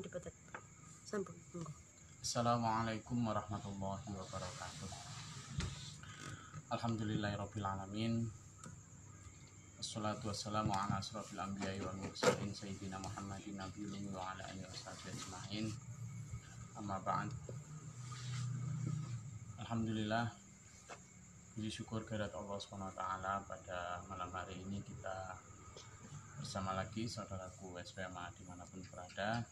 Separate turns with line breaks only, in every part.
dibaca. Sambung.
Assalamualaikum warahmatullahi wabarakatuh. Alhamdulillahirabbil alamin. Wassalatu wassalamu ala asrofil anbiya'i wal mursalin sayyidina Muhammadin nabiyil ummi wa ala alihi washabihi ajmain. Amma ba'd. Alhamdulillah, puji syukur kehadirat Allah Subhanahu wa taala, pada malam hari ini kita bersama lagi saudaraku SPMA dimanapun berada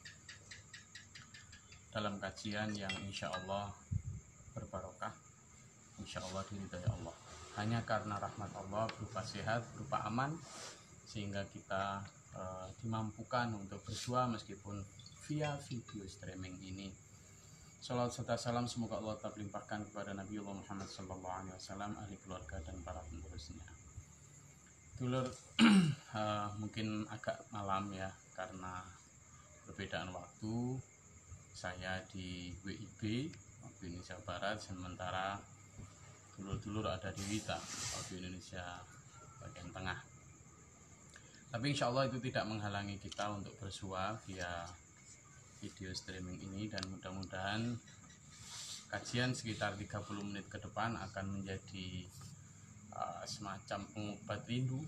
dalam kajian yang insya Allah berbarokah, insya Allah diridhai Allah, hanya karena rahmat Allah berupa sehat, berupa aman, sehingga kita dimampukan untuk bersua meskipun via video streaming ini. Salawat serta salam semoga Allah tetap limpahkan kepada Nabiullah Muhammad SAW, ahli keluarga dan para penerusnya. Dulur, mungkin agak malam ya karena perbedaan waktu. Saya di WIB waktu Indonesia Barat, sementara dulur-dulur ada di WITA waktu Indonesia bagian tengah. Tapi insya Allah itu tidak menghalangi kita untuk bersua via video streaming ini, dan mudah-mudahan kajian sekitar 30 menit ke depan akan menjadi semacam pengobat rindu,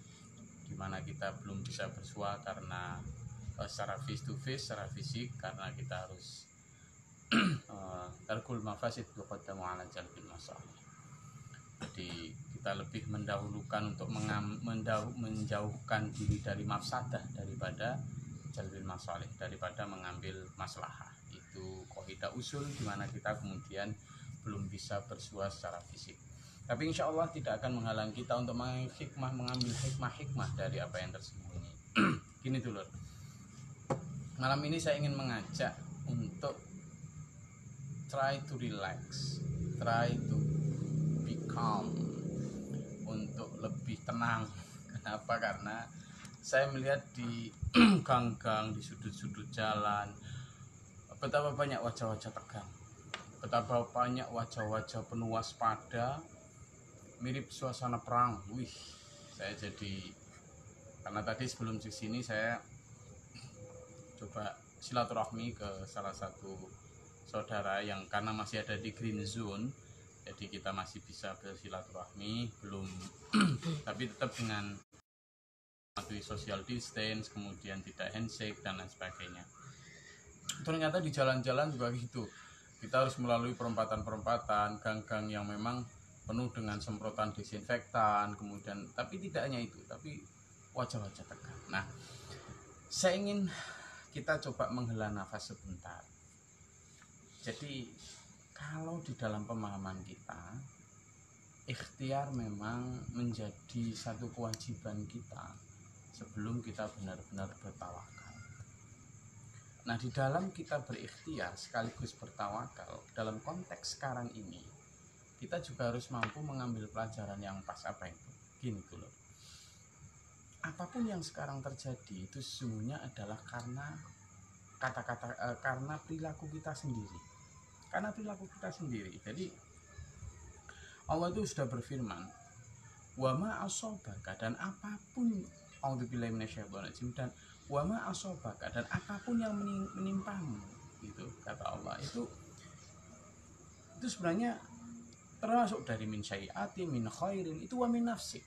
dimana kita belum bisa bersua karena secara face to face, secara fisik, karena kita harus tarkul mafasid yuqaddamu ala jalbil masalih. Jadi kita lebih mendahulukan untuk menjauhkan diri dari mafsadah daripada jalbil masalih, daripada mengambil maslahah. Itu qaidah usul di mana kita kemudian belum bisa bersua secara fisik. Tapi insya Allah tidak akan menghalangi kita untuk mengambil hikmah-hikmah dari apa yang tersembunyi. Gini dulur, malam ini saya ingin mengajak untuk try to relax, try to be calm, untuk lebih tenang. Kenapa? Karena saya melihat di gang-gang, di sudut-sudut jalan, betapa banyak wajah-wajah tegang, betapa banyak wajah-wajah penuh waspada, mirip suasana perang. Saya jadi, karena tadi sebelum ke sini saya coba silaturahmi ke salah satu saudara yang karena masih ada di green zone, jadi kita masih bisa bersilaturahmi, belum tapi tetap dengan mematuhi social distance, kemudian tidak handshake dan lain sebagainya. Ternyata di jalan-jalan juga gitu, kita harus melalui perempatan-perempatan, gang-gang yang memang penuh dengan semprotan desinfektan, kemudian tapi tidak hanya itu, tapi wajah-wajah tegang. Nah, saya ingin kita coba menghela nafas sebentar. Jadi kalau di dalam pemahaman kita, ikhtiar memang menjadi satu kewajiban kita sebelum kita benar-benar bertawakal. Nah, di dalam kita berikhtiar sekaligus bertawakal, dalam konteks sekarang ini, kita juga harus mampu mengambil pelajaran yang pas. Apa itu? Gini dulu, apapun yang sekarang terjadi itu sesungguhnya adalah karena karena perilaku kita sendiri. Karena perilaku kita sendiri. Jadi Allah itu sudah berfirman, wa ma asobaka, dan apapun, a'udzubillahi minasyaitonirrajim, dan wa ma asobaka, dan apapun yang menimpamu, gitu kata Allah, itu sebenarnya termasuk dari min syai'ati, min khairin, itu wa min nafsik,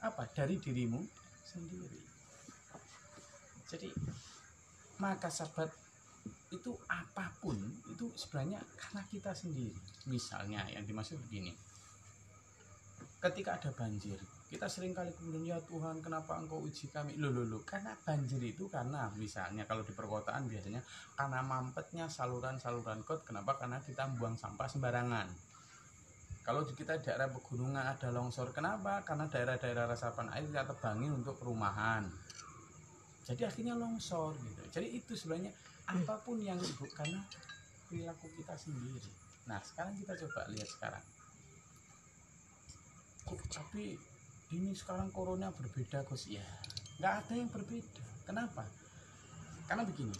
apa? Dari dirimu sendiri. Jadi maka sahabat, itu apapun itu sebenarnya karena kita sendiri. Misalnya yang dimaksud begini, ketika ada banjir, kita seringkali kemudian, ya Tuhan kenapa engkau uji kami? Loh, karena banjir itu karena misalnya kalau di perkotaan biasanya karena mampetnya saluran-saluran got. Kenapa? Karena kita buang sampah sembarangan. Kalau kita di daerah pegunungan ada longsor, kenapa? Karena daerah-daerah resapan air kita tebangi untuk perumahan, jadi akhirnya longsor gitu. Jadi itu sebenarnya apapun yang ibu, karena perilaku kita sendiri. Nah, sekarang kita coba lihat sekarang. Tapi ini sekarang corona berbeda, Gus. Ya, nggak ada yang berbeda. Kenapa? Karena begini,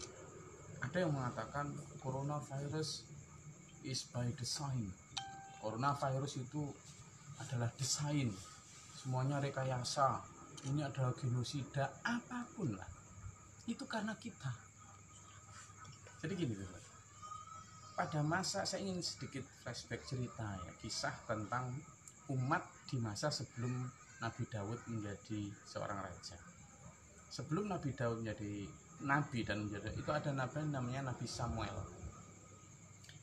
ada yang mengatakan coronavirus is by design. Coronavirus itu adalah desain, semuanya rekayasa, ini adalah genosida, apapun lah, itu karena kita. Jadi gini teman, pada masa saya ingin sedikit flashback cerita ya, kisah tentang umat di masa sebelum Nabi Daud menjadi seorang raja. Sebelum Nabi Daud menjadi nabi dan menjadi itu ada nabi namanya Nabi Samuel.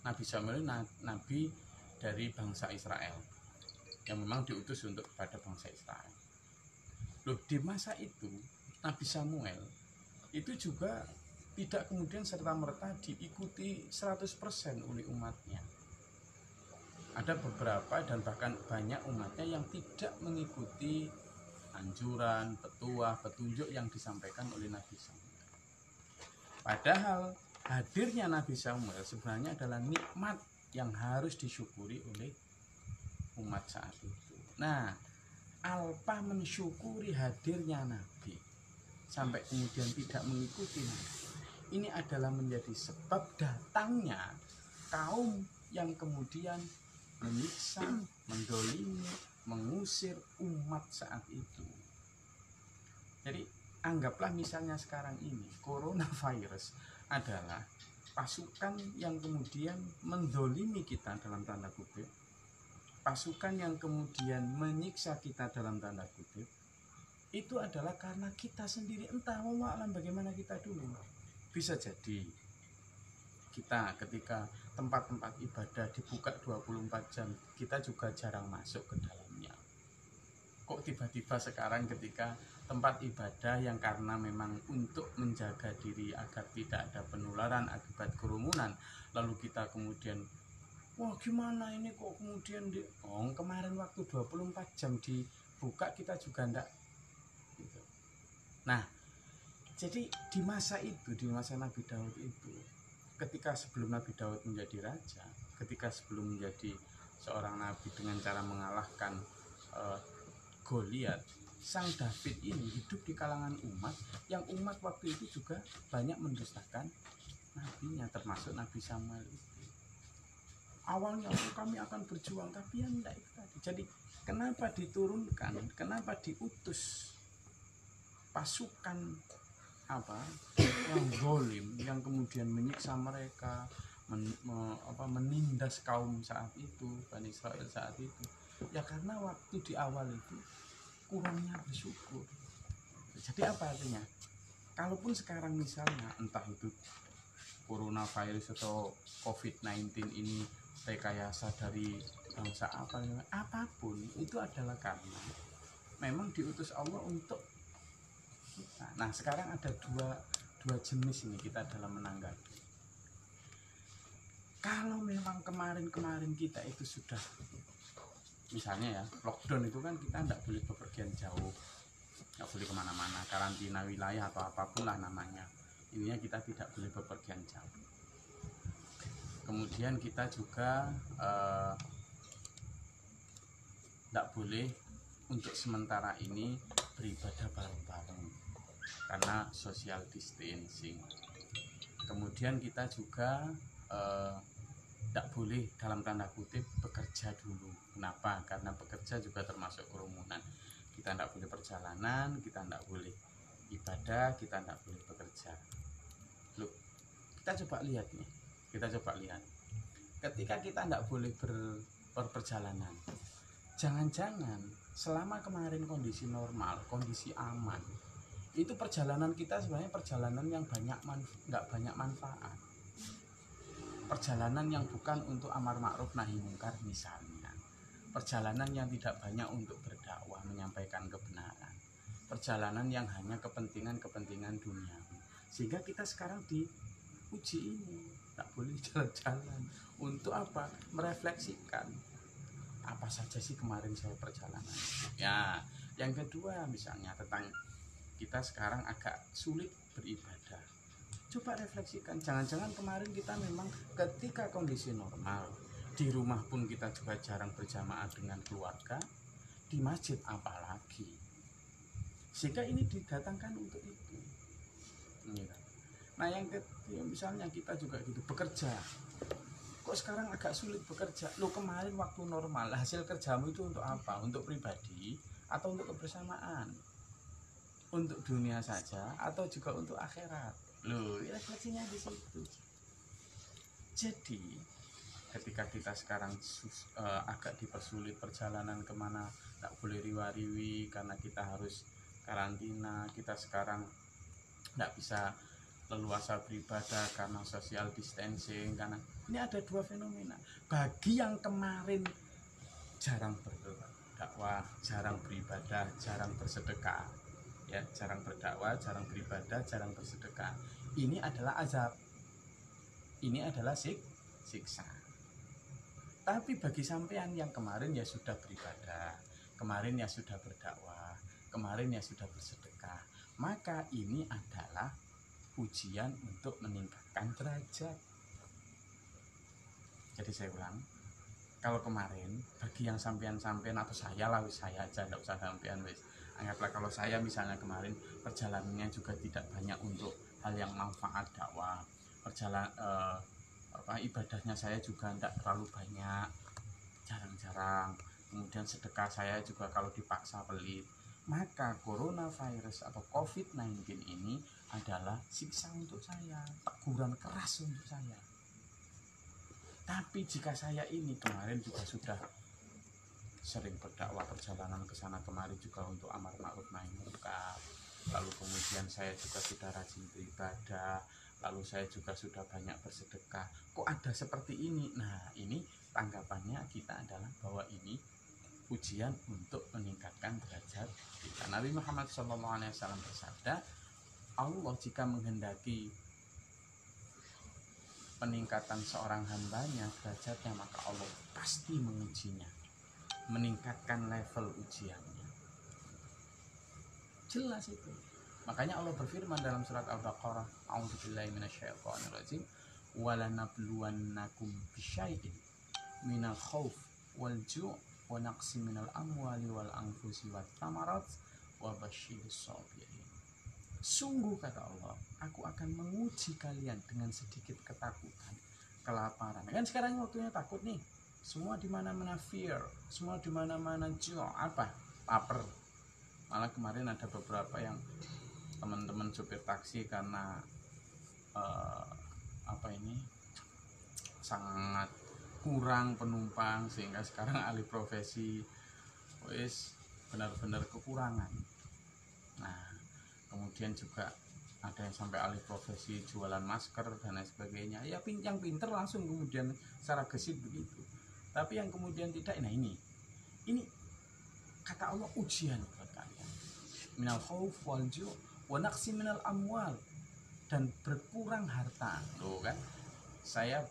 Nabi Samuel nabi dari bangsa Israel yang memang diutus untuk kepada bangsa Israel. Loh, di masa itu Nabi Samuel itu juga tidak kemudian serta-merta diikuti 100% oleh umatnya. Ada beberapa dan bahkan banyak umatnya yang tidak mengikuti anjuran, petunjuk yang disampaikan oleh Nabi Samuel. Padahal hadirnya Nabi Samuel sebenarnya adalah nikmat yang harus disyukuri oleh umat saat itu. Nah, alpa mensyukuri hadirnya Nabi sampai kemudian tidak mengikuti Nabi, ini adalah menjadi sebab datangnya kaum yang kemudian menyiksa, mendolimi, mengusir umat saat itu. Jadi anggaplah misalnya sekarang ini coronavirus adalah pasukan yang kemudian mendolimi kita dalam tanda kutip, pasukan yang kemudian menyiksa kita dalam tanda kutip, itu adalah karena kita sendiri, entah wallahu alam bagaimana kita dulu. Bisa jadi kita ketika tempat-tempat ibadah dibuka 24 jam, kita juga jarang masuk ke dalamnya. Kok tiba-tiba sekarang ketika tempat ibadah yang karena memang untuk menjaga diri agar tidak ada penularan akibat kerumunan, lalu kita kemudian wah gimana ini kok kemudian kemarin waktu 24 jam dibuka kita juga enggak gitu. Nah, jadi di masa itu, di masa Nabi Daud itu, ketika sebelum Nabi Daud menjadi raja, ketika sebelum menjadi seorang nabi dengan cara mengalahkan Goliat, sang David ini hidup di kalangan umat yang umat waktu itu juga banyak mendustakan nabinya, termasuk Nabi Samuel itu. Awalnya kami akan berjuang, tapi ya enggak itu tadi. Jadi kenapa diturunkan, kenapa diutus pasukan yang zalim, yang kemudian menyiksa mereka, menindas kaum saat itu, Bani Israel saat itu, ya karena waktu di awal itu kurangnya bersyukur. Jadi apa artinya? Kalaupun sekarang misalnya entah itu coronavirus atau COVID-19 ini rekayasa dari bangsa apapun, itu adalah karena memang diutus Allah untuk kita. Nah, sekarang ada dua jenis ini kita dalam menanggapi. Kalau memang kemarin kita itu sudah misalnya ya lockdown, itu kan kita tidak boleh bepergian jauh, nggak boleh kemana-mana, karantina wilayah atau apapun lah namanya, intinya kita tidak boleh bepergian jauh. Kemudian kita juga tidak boleh untuk sementara ini beribadah bareng-bareng karena social distancing. Kemudian kita juga tidak boleh dalam tanda kutip bekerja dulu. Kenapa? Karena bekerja juga termasuk kerumunan. Kita tidak boleh perjalanan, kita tidak boleh ibadah, kita tidak boleh bekerja. Loh, kita coba lihat nih, ketika kita tidak boleh berperjalanan, jangan-jangan selama kemarin kondisi normal, kondisi aman, itu perjalanan kita sebenarnya perjalanan yang nggak banyak manfaat, perjalanan yang bukan untuk amar ma'ruf nahi mungkar misalnya, perjalanan yang tidak banyak untuk berdakwah menyampaikan kebenaran, perjalanan yang hanya kepentingan dunia, sehingga kita sekarang diuji ini tak boleh jalan-jalan untuk apa? Merefleksikan apa saja sih kemarin saya perjalanan. Ya, yang kedua misalnya tentang kita sekarang agak sulit beribadah. Coba refleksikan, jangan-jangan kemarin kita memang ketika kondisi normal, di rumah pun kita juga jarang berjamaah dengan keluarga, di masjid apalagi. Sehingga ini didatangkan untuk itu. Nah yang ketiga misalnya kita juga gitu, bekerja. Kok sekarang agak sulit bekerja? Lo kemarin waktu normal, hasil kerjamu itu untuk apa? Untuk pribadi atau untuk kebersamaan? Untuk dunia saja atau juga untuk akhirat? Loh, refleksinya di situ. Jadi ketika kita sekarang agak dipersulit perjalanan kemana, tak boleh riwa-riwi karena kita harus karantina, kita sekarang tidak bisa leluasa beribadah karena social distancing, karena ini ada dua fenomena. Bagi yang kemarin jarang berdakwah, jarang beribadah, jarang bersedekah, ya, jarang berdakwah, jarang beribadah, jarang bersedekah, ini adalah azab, ini adalah siksa. Tapi bagi sampean yang kemarin ya sudah beribadah, kemarin ya sudah berdakwah, kemarin ya sudah bersedekah, maka ini adalah ujian untuk meningkatkan derajat. Jadi saya ulang, kalau kemarin bagi yang sampean-sampean atau saya lah, saya aja enggak usah sampean wis. Anggaplah kalau saya misalnya kemarin perjalanannya juga tidak banyak untuk hal yang manfaat dakwah. Ibadahnya saya juga tidak terlalu banyak, jarang-jarang. Kemudian sedekah saya juga kalau dipaksa pelit. Maka coronavirus atau COVID-19 ini adalah siksa untuk saya, teguran keras untuk saya. Tapi jika saya ini kemarin juga sudah sering berdakwah, perjalanan ke sana kemari juga untuk amar ma'ruf nahi munkar, lalu kemudian saya juga sudah rajin beribadah, lalu saya juga sudah banyak bersedekah, kok ada seperti ini? Nah, ini tanggapannya kita adalah bahwa ini ujian untuk meningkatkan derajat kita. Nabi Muhammad SAW bersabda, Allah jika menghendaki peningkatan seorang hambanya derajatnya, maka Allah pasti mengujinya, meningkatkan level ujiannya. Jelas itu. Makanya Allah berfirman dalam surat Al-Baqarah, a'udzubillahi minasyaitonirrajim, walanabluwannakum bisyai'in minal khauf wal ju' wa naqsi minal amwali wal anfusi wat thamarat wa basyiris sabirin. Sungguh kata Allah, aku akan menguji kalian dengan sedikit ketakutan, kelaparan. Kan sekarang waktunya takut nih. Semua di mana-mana fear, semua di mana-mana lapar. Malah kemarin ada beberapa yang teman-teman supir taksi karena sangat kurang penumpang sehingga sekarang alih profesi wis benar-benar kekurangan. Nah, kemudian juga ada yang sampai alih profesi jualan masker dan lain sebagainya. Ya yang pinter langsung kemudian secara gesit begitu. Tapi yang kemudian tidak, nah ini kata Allah ujian buat kalian. Minal khauf wal ju' wa naqsi minal amwal, dan berkurang harta. Tuh kan, saya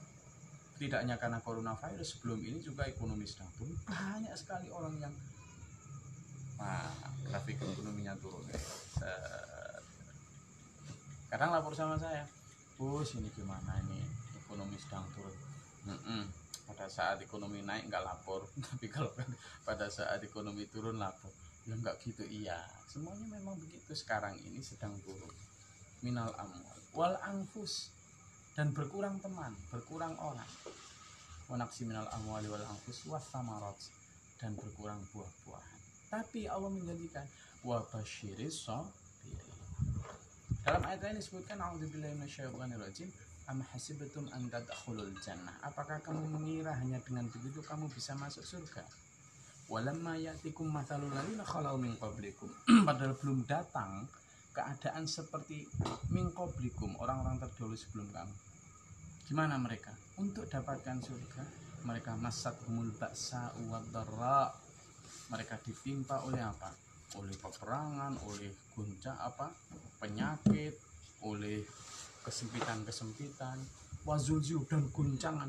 tidak hanya karena coronavirus, sebelum ini juga ekonomi sedang turun. Banyak sekali orang yang grafik ekonominya turun. Kadang lapor sama saya, bos ini gimana ini ekonomi sedang turun. Pada saat ekonomi naik nggak lapor, tapi kalau pada saat ekonomi turun lapor. Ya nggak gitu, iya. Semuanya memang begitu, sekarang ini sedang turun. Minal amwal wal anfus, dan berkurang teman, berkurang orang. Wa naqsi minal amwali wal anfus was thamarat, dan berkurang buah-buahan. Tapi Allah menjanjikan wa basyiris sabirin. Dalam ayat ini disebutkan a'udzubillahi minasyaitonirrajim, am hasibatum an tadkhulul jannah, apakah kamu mengira hanya dengan begitu kamu bisa masuk surga? Walamma ya'tikum mathalul ladzina khalau min qablikum, padahal belum datang keadaan seperti min qablikum, orang-orang terdahulu sebelum kamu. Gimana mereka? Untuk dapatkan surga, mereka masathumul ba'sa wad dharra, mereka ditimpa oleh apa? Oleh peperangan, oleh penyakit, oleh kesempitan, wazulzilu, dan goncangan.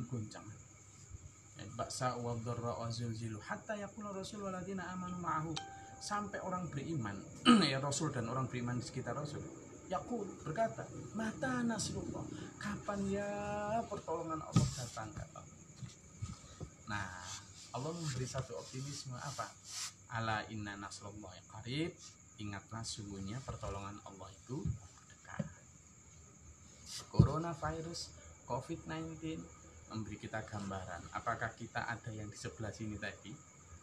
Ba'sa wa dharra wa zulzilu hatta yaqula rasul waladina amanu ma'ahu, sampai orang beriman ya Rasul dan orang beriman di sekitar Rasul yaqul, berkata, mata nasrullah, kapan ya pertolongan Allah datang, kata. Nah, Allah memberi satu optimisme apa? Ala inna nasrullahi qarib, ingatlah sungguhnya pertolongan Allah itu dekat. Coronavirus COVID-19 memberi kita gambaran apakah kita ada yang di sebelah sini tadi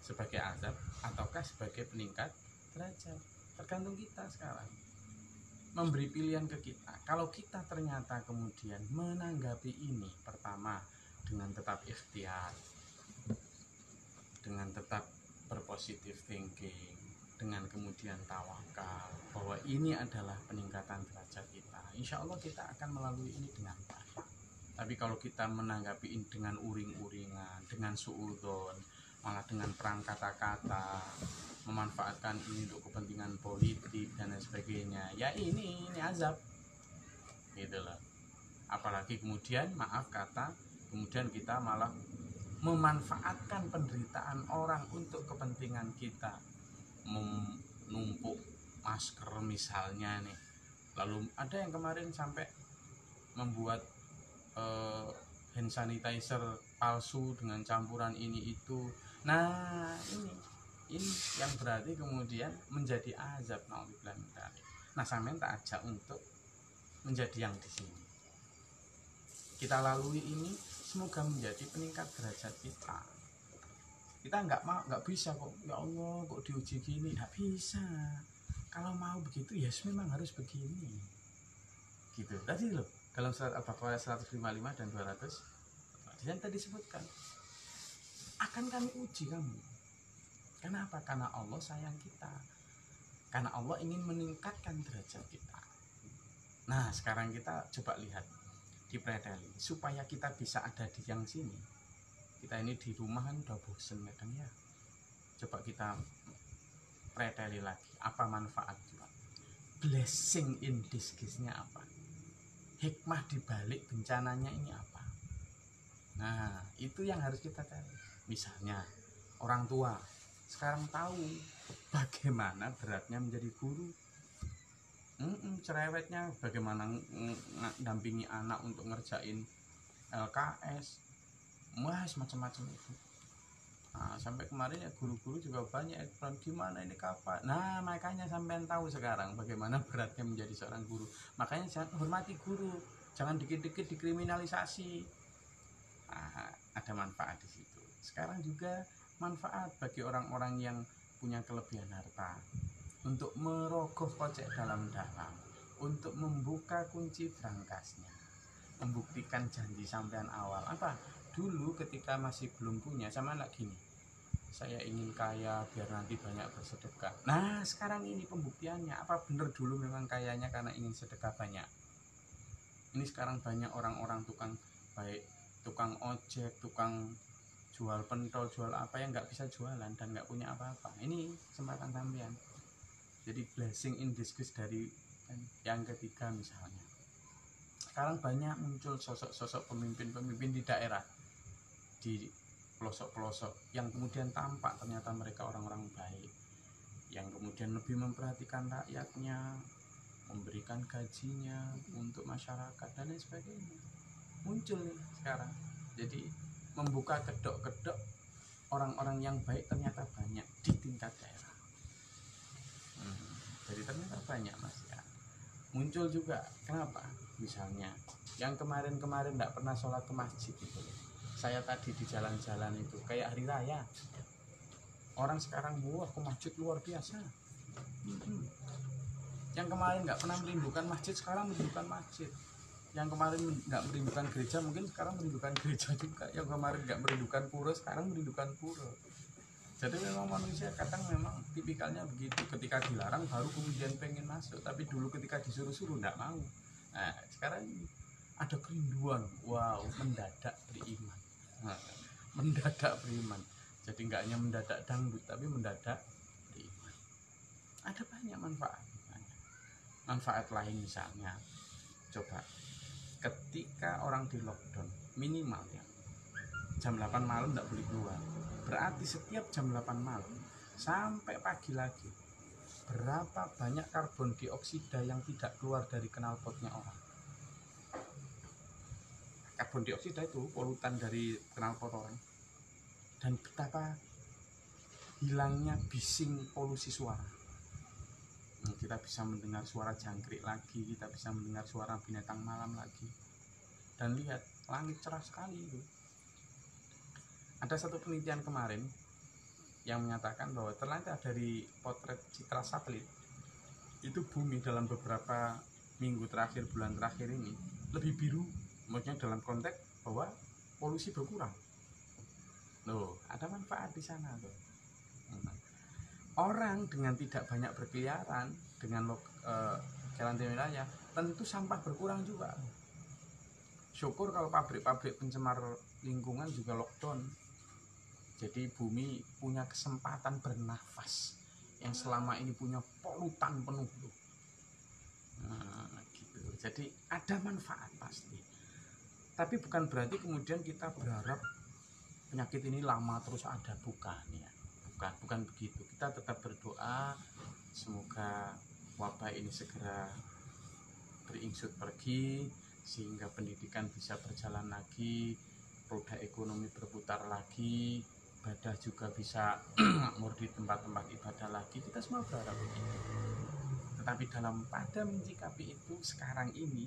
sebagai azab ataukah sebagai peningkat derajat. Tergantung kita sekarang. memberi pilihan ke kita. Kalau kita ternyata kemudian menanggapi ini, pertama dengan tetap ikhtiar, dengan tetap berpositif thinking, dengan kemudian tawakal bahwa ini adalah peningkatan derajat kita, insya Allah kita akan melalui ini dengan baik. Tapi kalau kita menanggapi ini dengan uring-uringan, dengan suudzon, malah dengan perang kata-kata, memanfaatkan ini untuk kepentingan politik dan lain sebagainya, ya ini azab gitu loh. Apalagi kemudian maaf kata, kemudian kita malah memanfaatkan penderitaan orang untuk kepentingan kita, menumpuk masker misalnya nih. Lalu ada yang kemarin sampai membuat hand sanitizer palsu dengan campuran ini itu. Nah ini yang berarti kemudian menjadi azab. Nah sampean tak ajak untuk menjadi yang di sini. Kita lalui ini semoga menjadi peningkat derajat kita. Kita nggak bisa kok, ya Allah kok diuji gini, nggak bisa. Kalau mau begitu ya memang harus begini gitu. Tadi loh dalam surat Al-Baqarah 155 dan 200 yang tadi sebutkan, akan kami uji kamu. Kenapa? Karena Allah sayang kita, karena Allah ingin meningkatkan derajat kita. Nah sekarang kita coba lihat, dipreteli supaya kita bisa ada di yang sini. Kita ini di rumah kan udah bosen kadang ya. Coba kita preteli lagi, apa manfaat juga, blessing in disguise-nya apa, hikmah dibalik bencananya ini apa. Nah itu yang harus kita cari. Misalnya orang tua sekarang tahu bagaimana beratnya menjadi guru, cerewetnya bagaimana dampingi anak untuk ngerjain LKS, macam-macam itu. Nah, sampai kemarin ya guru-guru juga banyak iklan gimana ini kapan. Nah makanya sampean tahu sekarang bagaimana beratnya menjadi seorang guru. Makanya jangan hormati guru, jangan dikit-dikit dikriminalisasi. Nah, ada manfaat di situ. Sekarang juga manfaat bagi orang-orang yang punya kelebihan harta untuk merogoh kocek dalam-dalam, untuk membuka kunci berangkasnya, membuktikan janji sampean awal. Apa? Dulu ketika masih belum punya, sama lagi nih, saya ingin kaya biar nanti banyak bersedekah. Nah sekarang ini pembuktiannya, apa benar dulu memang kayanya karena ingin sedekah banyak? Ini sekarang banyak orang-orang tukang baik, tukang ojek, tukang jual pentol, jual apa yang nggak bisa jualan dan nggak punya apa-apa. Ini kesempatan sampean. Jadi blessing in disguise dari yang ketiga misalnya. Sekarang banyak muncul sosok-sosok pemimpin-pemimpin di daerah, di pelosok-pelosok, yang kemudian tampak ternyata mereka orang-orang baik, yang kemudian lebih memperhatikan rakyatnya, memberikan gajinya untuk masyarakat dan lain sebagainya. Muncul nih sekarang. Jadi membuka kedok-kedok orang-orang yang baik ternyata banyak di tingkat daerah. Jadi ternyata banyak mas ya. Muncul juga, kenapa? Misalnya yang kemarin-kemarin tidak pernah sholat ke masjid itu, saya tadi di jalan-jalan itu kayak hari raya, orang sekarang wah ke masjid luar biasa. Yang kemarin nggak pernah merindukan masjid sekarang merindukan masjid. Yang kemarin nggak merindukan gereja mungkin sekarang merindukan gereja juga. Yang kemarin nggak merindukan pura sekarang merindukan pura. Jadi memang manusia kadang memang tipikalnya begitu, ketika dilarang baru kemudian pengen masuk, tapi dulu ketika disuruh-suruh nggak mau. Nah sekarang ada kerinduan, wow, mendadak beriman. Nah, mendadak beriman. Jadi nggak hanya mendadak dangdut, tapi mendadak beriman. Ada banyak manfaat. Manfaat lain misalnya, coba ketika orang di lockdown minimal ya jam 8 malam nggak boleh keluar. Berarti setiap jam 8 malam sampai pagi lagi, berapa banyak karbon dioksida yang tidak keluar dari knalpotnya orang. Karbon dioksida itu polutan dari knalpot orang. Dan betapa hilangnya bising polusi suara. Kita bisa mendengar suara jangkrik lagi, kita bisa mendengar suara binatang malam lagi. Dan lihat, langit cerah sekali itu. Ada satu penelitian kemarin yang menyatakan bahwa ternyata dari potret citra satelit itu bumi dalam beberapa minggu terakhir, bulan terakhir ini lebih biru, maksudnya dalam konteks bahwa polusi berkurang. Loh, ada manfaat di sana tuh. Orang dengan tidak banyak berkeliaran, dengan karantina wilayah, tentu sampah berkurang juga. Syukur kalau pabrik-pabrik pencemar lingkungan juga lockdown. Jadi bumi punya kesempatan bernafas yang selama ini punya polutan penuh tuh. Gitu. Jadi ada manfaat pasti. Tapi bukan berarti kemudian kita berharap penyakit ini lama terus ada, bukan ya. Bukan begitu. Kita tetap berdoa semoga wabah ini segera beringsut pergi, sehingga pendidikan bisa berjalan lagi, roda ekonomi berputar lagi, ibadah juga bisa makmur di tempat-tempat ibadah lagi. Kita semua berharap begitu. Tetapi pada menyikapi itu sekarang ini,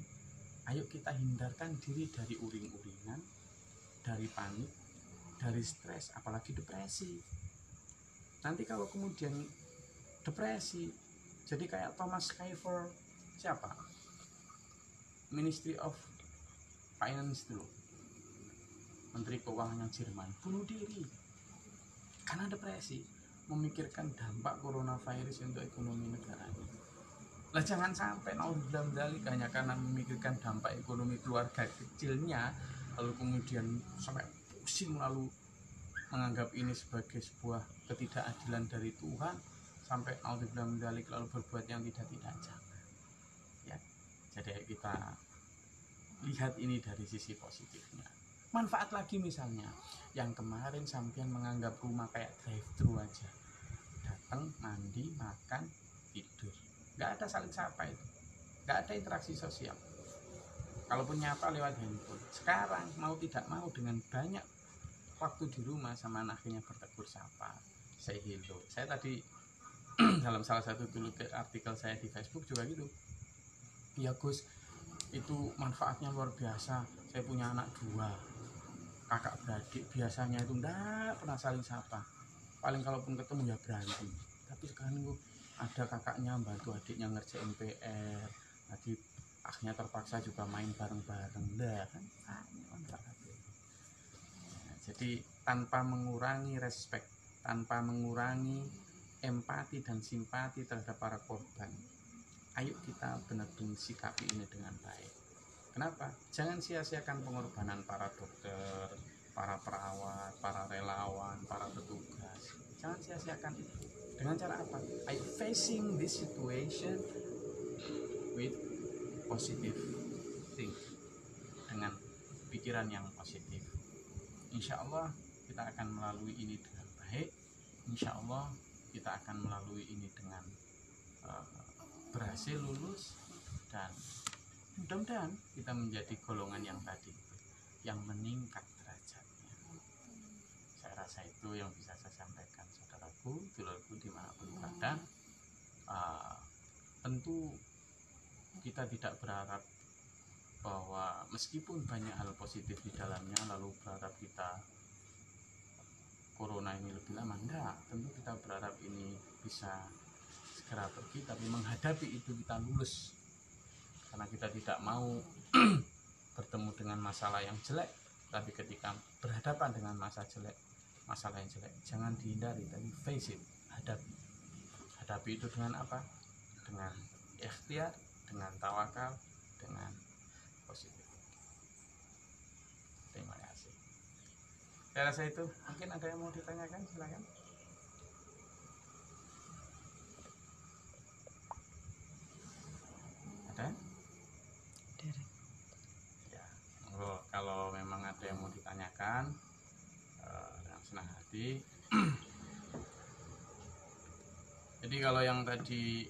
ayo kita hindarkan diri dari uring-uringan, dari panik, dari stres, apalagi depresi. Nanti kalau kemudian depresi, jadi kayak Thomas Kiefer, siapa? Ministry of Finance dulu, Menteri Keuangan Jerman, bunuh diri karena depresi, memikirkan dampak coronavirus untuk ekonomi negaranya. Lah jangan sampai naudzubillah dzalik hanya karena memikirkan dampak ekonomi keluarga kecilnya, lalu kemudian sampai pusing, lalu menganggap ini sebagai sebuah ketidakadilan dari Tuhan, sampai naudzubillah dzalik lalu berbuat yang tidak-tidak. Jangan ya. Jadi kita lihat ini dari sisi positifnya. Manfaat lagi misalnya, yang kemarin sampean menganggap rumah kayak drive-thru aja, datang, mandi, makan, tidur, nggak ada saling sapa itu, nggak ada interaksi sosial. Kalaupun nyapa lewat handphone. Sekarang mau tidak mau dengan banyak waktu di rumah, sama akhirnya bertegur sapa, say hello. Saya tadi dalam salah satu artikel saya di Facebook juga gitu. Ya Gus, itu manfaatnya luar biasa. Saya punya anak 2, kakak beradik, biasanya itu enggak pernah saling sapa, paling kalaupun ketemu ya berantem. Tapi sekarang itu ada kakaknya bantu adiknya ngerjain PR, lagi akhirnya terpaksa juga main bareng-bareng. Lah kan manfaatnya. Jadi tanpa mengurangi respect, tanpa mengurangi empati dan simpati terhadap para korban, ayo kita benar-benar sikapi ini dengan baik. Kenapa? Jangan sia-siakan pengorbanan para dokter, para perawat, para relawan, para petugas. Jangan sia-siakan itu. Dengan cara apa? Ayo facing this situation with positive think, dengan pikiran yang positif. Insya Allah kita akan melalui ini dengan baik. Insya Allah kita akan melalui ini dengan berhasil lulus, dan mudah-mudahan kita menjadi golongan yang tadi, yang meningkat derajatnya. Saya rasa itu yang bisa saya sampaikan, saudaraku, dulurku dimanapun berada. Tentu kita tidak berharap bahwa meskipun banyak hal positif di dalamnya lalu berharap kita corona ini lebih lama. Enggak, tentu kita berharap ini bisa segera pergi, tapi menghadapi itu kita lulus, karena kita tidak mau bertemu dengan masalah yang jelek. Tapi ketika berhadapan dengan masalah yang jelek, jangan dihindari, tapi face it, hadapi itu dengan apa? Dengan ikhtiar, dengan tawakal, dengan positif. Terima kasih. Saya rasa itu. Mungkin ada yang mau ditanyakan, silakan. Ada? Ya, kalau memang ada yang mau ditanyakan, dengan senang hati. Jadi kalau yang tadi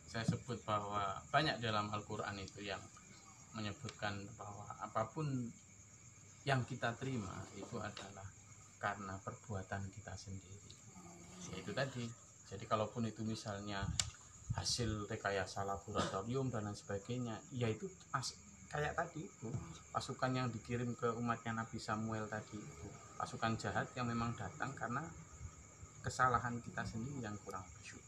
saya sebut bahwa banyak dalam Al-Quran itu yang menyebutkan bahwa apapun yang kita terima itu adalah karena perbuatan kita sendiri. Yaitu tadi. Jadi kalaupun itu misalnya hasil rekayasa laboratorium dan lain sebagainya, yaitu kayak tadi itu pasukan yang dikirim ke umatnya Nabi Samuel tadi itu, pasukan jahat yang memang datang karena kesalahan kita sendiri yang kurang bersyukur.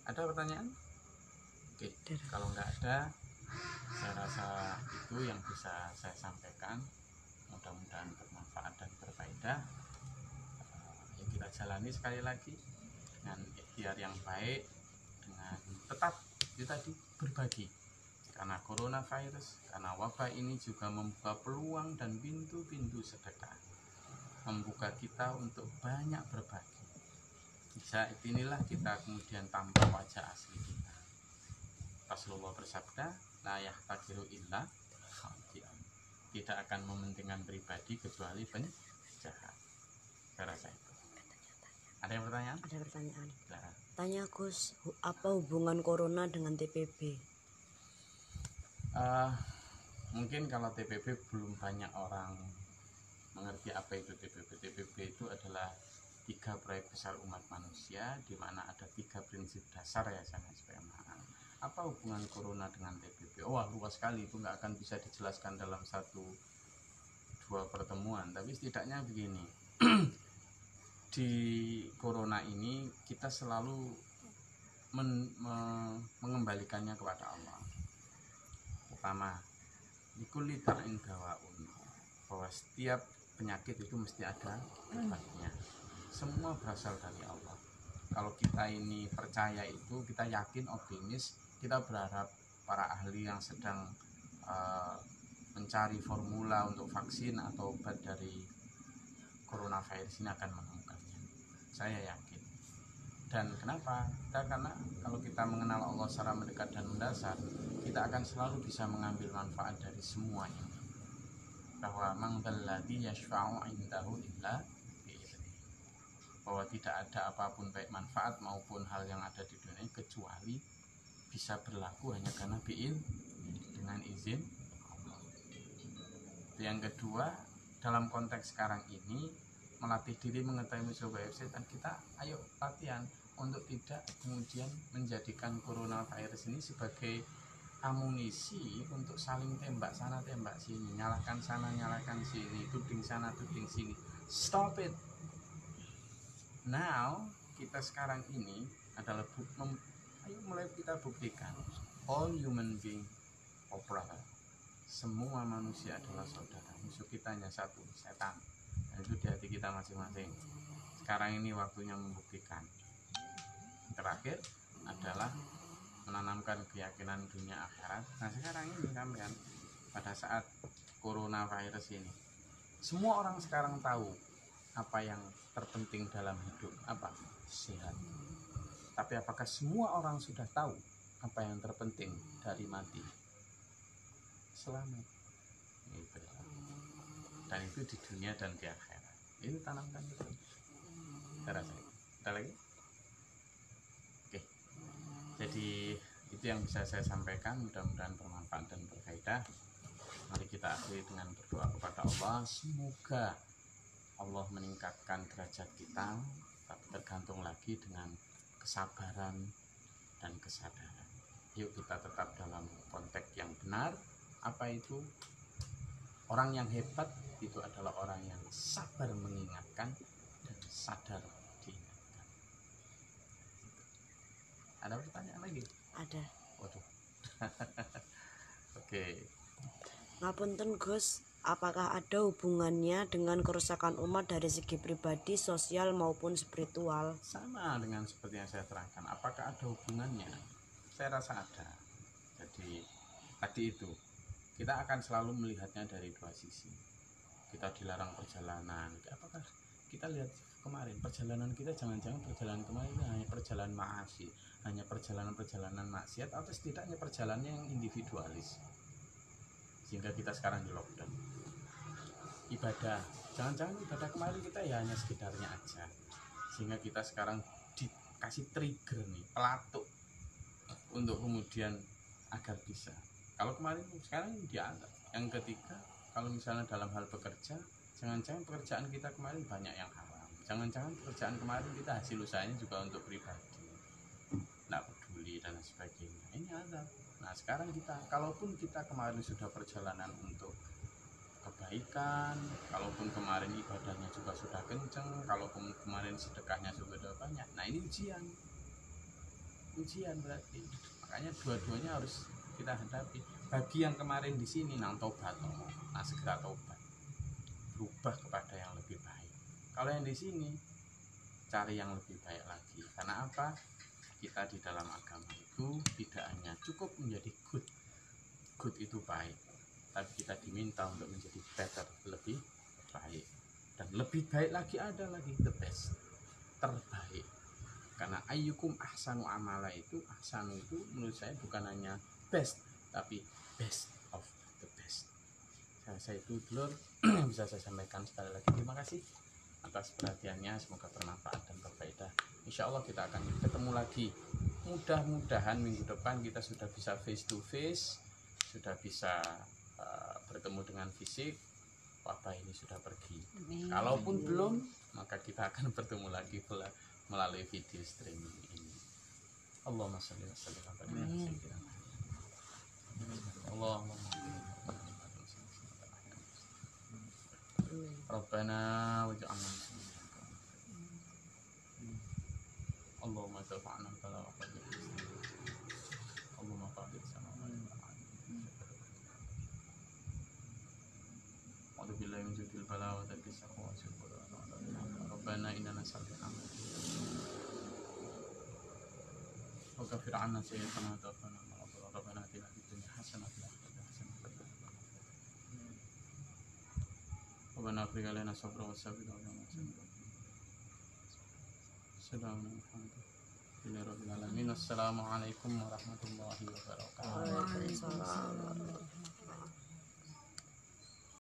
Ada pertanyaan? Oke, kalau nggak ada, saya rasa itu yang bisa saya sampaikan. Mudah-mudahan bermanfaat dan berfaedah. Ya kita jalani sekali lagi dengan ikhtiar yang baik, dengan tetap itu tadi berbagi. Karena coronavirus, karena wabah ini juga membuka peluang dan pintu-pintu sedekah, membuka kita untuk banyak berbagi. Bisa inilah kita kemudian tampak wajah asli kita. Rasulullah bersabda, la yahtakiru illa khati'an. Tidak akan mementingkan pribadi kecuali penjahat. Saya rasa itu. Ada yang pertanyaan?
Ada pertanyaan.
Nah,
Tanya Gus, apa hubungan corona dengan TPB?
mungkin kalau TPB belum banyak orang mengerti apa itu TPB. TPB itu adalah 3 proyek besar umat manusia, di mana ada 3 prinsip dasar ya sangat supaya mahal. Apa hubungan corona dengan TPB? Wah, luas sekali, itu nggak akan bisa dijelaskan dalam 1-2 pertemuan. Tapi setidaknya begini, di corona ini kita selalu mengembalikannya kepada Allah. Pertama, likulli da'in dawaun, bahwa setiap penyakit itu mesti ada obatnya. Semua berasal dari Allah. Kalau kita ini percaya itu, kita yakin, optimis, kita berharap para ahli yang sedang mencari formula untuk vaksin atau obat dari coronavirus ini akan menemukannya. Saya yakin. Dan kenapa? Karena kalau kita mengenal Allah secara mendekat dan mendasar, kita akan selalu bisa mengambil manfaat dari semua ini. Bahwa man dzalladzi yashfa'u 'indahu illa bi'idznih. Bahwa tidak ada apapun baik manfaat maupun hal yang ada di dunia kecuali bisa berlaku hanya karena dengan izin Allah. Yang kedua, dalam konteks sekarang ini melatih diri mengetahui musuh dan kita ayo latihan untuk tidak kemudian menjadikan coronavirus ini sebagai amunisi untuk saling tembak sana tembak sini, nyalakan sana nyalakan sini, tuding sana tuding sini. Stop it. Now kita sekarang ini adalah ayo mulai kita buktikan all human being are brother. Semua manusia adalah saudara. Musuh kita hanya satu, setan. Dan itu di hati kita masing-masing. Sekarang ini waktunya membuktikan. Terakhir adalah menanamkan keyakinan dunia akhirat. Nah sekarang ini sampean pada saat coronavirus ini, semua orang sekarang tahu apa yang terpenting dalam hidup, apa? Sehat. Tapi apakah semua orang sudah tahu apa yang terpenting dari mati? Selamat. Itu. Dan itu di dunia dan di akhirat. Itu tanamkan betul. Saya rasa. Ada lagi? Oke. Jadi itu yang bisa saya sampaikan, mudah-mudahan bermanfaat dan berfaedah. Mari kita akhiri dengan berdoa kepada Allah, semoga Allah meningkatkan derajat kita, tapi tergantung lagi dengan kesabaran dan kesadaran. Yuk kita tetap dalam konteks yang benar. Apa itu? Orang yang hebat itu adalah orang yang sabar mengingatkan dan sadar diingatkan. Ada pertanyaan lagi?
Ada.
Waduh. Oke.
Ngapunten Gus, apakah ada hubungannya dengan kerusakan umat dari segi pribadi, sosial maupun spiritual?
Sama dengan seperti yang saya terangkan. Apakah ada hubungannya? Saya rasa ada. Jadi tadi itu kita akan selalu melihatnya dari 2 sisi. Kita dilarang perjalanan. Apakah kita lihat kemarin perjalanan kita, jangan-jangan perjalanan kemarin itu hanya perjalanan maasi, hanya perjalanan maksiat, atau setidaknya perjalanan yang individualis, sehingga kita sekarang di lockdown. Ibadah, jangan-jangan ibadah kemarin kita ya hanya sekitarnya aja, sehingga kita sekarang dikasih trigger nih, pelatuk untuk kemudian agar bisa. Kalau kemarin, sekarang dianggap. Yang ketiga, kalau misalnya dalam hal bekerja, jangan-jangan pekerjaan kita kemarin banyak yang haram, jangan-jangan pekerjaan kemarin kita hasil usahanya juga untuk pribadi, nggak peduli dan sebagainya. Ini ada. Nah sekarang kita, kalaupun kita kemarin sudah perjalanan untuk kebaikan, kalaupun kemarin ibadahnya juga sudah kenceng, kalaupun kemarin sedekahnya sudah banyak, nah ini ujian berarti. Makanya dua-duanya harus kita hadapi. Bagi yang kemarin di sini nang tobat, nah segera tobat, berubah kepada yang lebih baik. Kalau yang di sini cari yang lebih baik lagi. Karena apa? Kita di dalam agama itu tidak hanya cukup menjadi good, good itu baik, tapi kita diminta untuk menjadi better, lebih baik, dan lebih baik lagi ada lagi the best, terbaik. Karena ayyukum ahsanu amala itu, ahsanu itu menurut saya bukan hanya best, tapi best of the best. Saya itu dulu bisa saya sampaikan. Sekali lagi terima kasih atas perhatiannya, semoga bermanfaat dan berfaedah. Insya Allah kita akan ketemu lagi, mudah-mudahan minggu depan kita sudah bisa face to face, sudah bisa bertemu dengan fisik, wabah ini sudah pergi. Kalaupun belum, maka kita akan bertemu lagi melalui video streaming ini. Allahumma sholli wa sallim ala sayyidina Allahumma Rabbana waj'alna Allahumma tarfa'na bala wa qadir Allahumma qadir samawati wal ardi A'udzu billahi min syarril bala wa tarki saqwa wa syukur Rabbana innana nas'aluka wa kafir 'anna sayyi'atana wa tawaffana Rabbana atina fid dunya hasanah wa fil akhirati hasanah wa qina adzaban Rabbana afrigh 'alaina sabran wa sabbit aqdamana Assalamualaikum warahmatullahi wabarakatuh.
Waalaikumsalam.